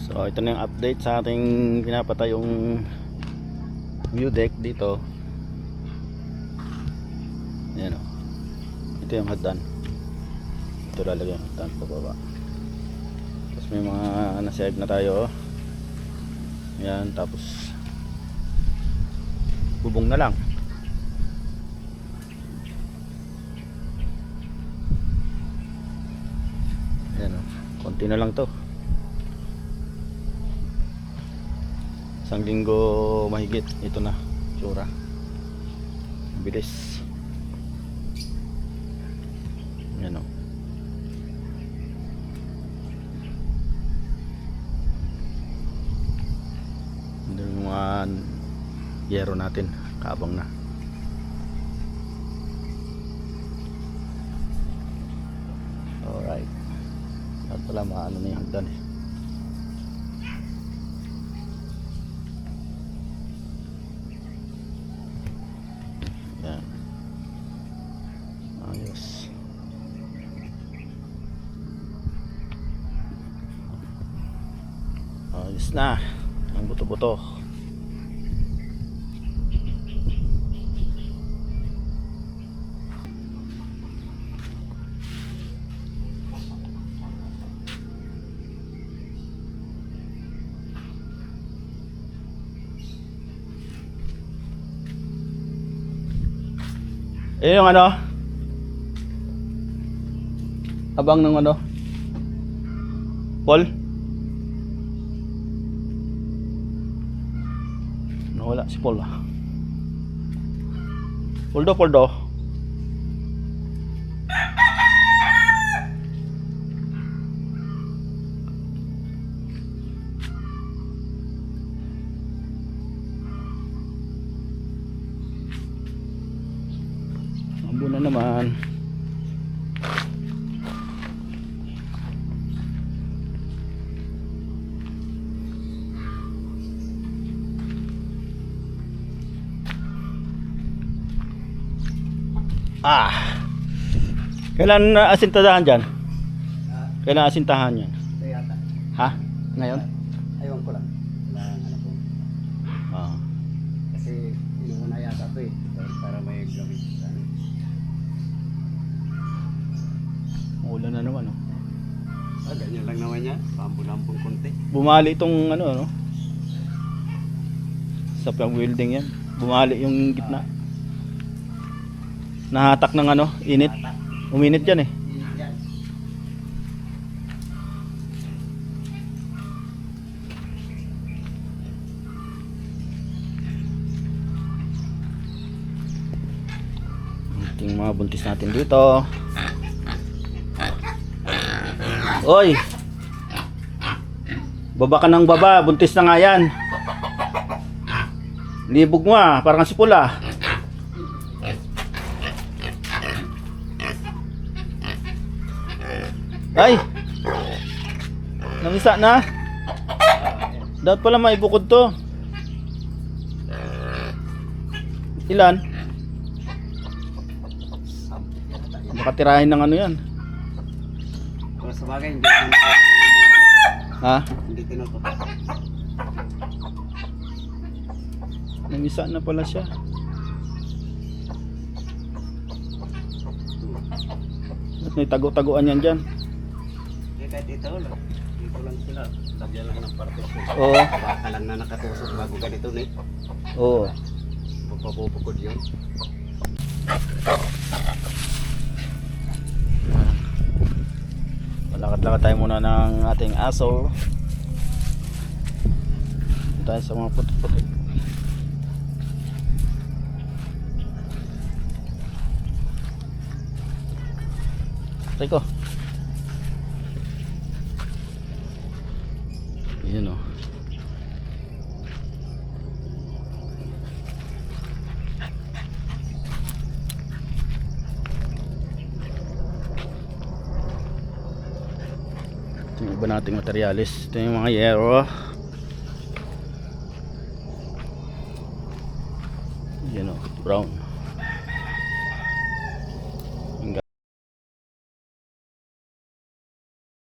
So ito na yung update sa ating pinapatayong view deck dito. Ayan o. Ito yung hagdan. Ito lalagyan yung hagdan pababa. Tapos may mga nasave na tayo. Ayan, tapos bubong na lang. Ayan o. Konti na lang to. Isang linggo mahigit, ito na tsura. Bilis. Yan o. Ito yung mga yero natin, kaabang na. Alright. At pala maano na yung hagdan eh. Ayos. Ayos na ang buto-buto. Yung ano, abang ng ano, Paul, nawala si Paul. Poldo ambo na naman. Kailan asintahan dyan? Kailan asintahan yan? Ito yata. Ha? Ngayon? Aywan ko lang. Anak ko. Kasi inuuna yata ito eh. Para may gamit. Ulan na naman oh. Ganyan lang naman yan. Pambulampong konti. Bumali itong ano, no? Sa pang-welding yan. Bumali yung gitna. Nahatak ng ano, init. Uminit yan eh. Yan. Ito yung mga buntis natin dito. Oy! Baba ka ng baba, buntis na nga yan. Libog mo parang si Pula. Ay! Namisa na. Dapat pala maibukod to. Ilan? Baka tirahin ng ano yan. Pero sa bagay, hindi tinutok. Ha? Hindi tinutok. Namisa na pala siya. At may tago-taguan yan dyan. Kahit ito lang. Dito lang sila. Lagyan lang ng partition. Oo. Baka lang na nakatusok bago ganito na eh. Oo. Pagpapupukod yun. Malakad-lakad tayo muna ng ating aso. Dito tayo sa mga puti-puti. Teko. Yun o. Ito yung iba nating materialis. Ito yung mga yero. Yun o, brown.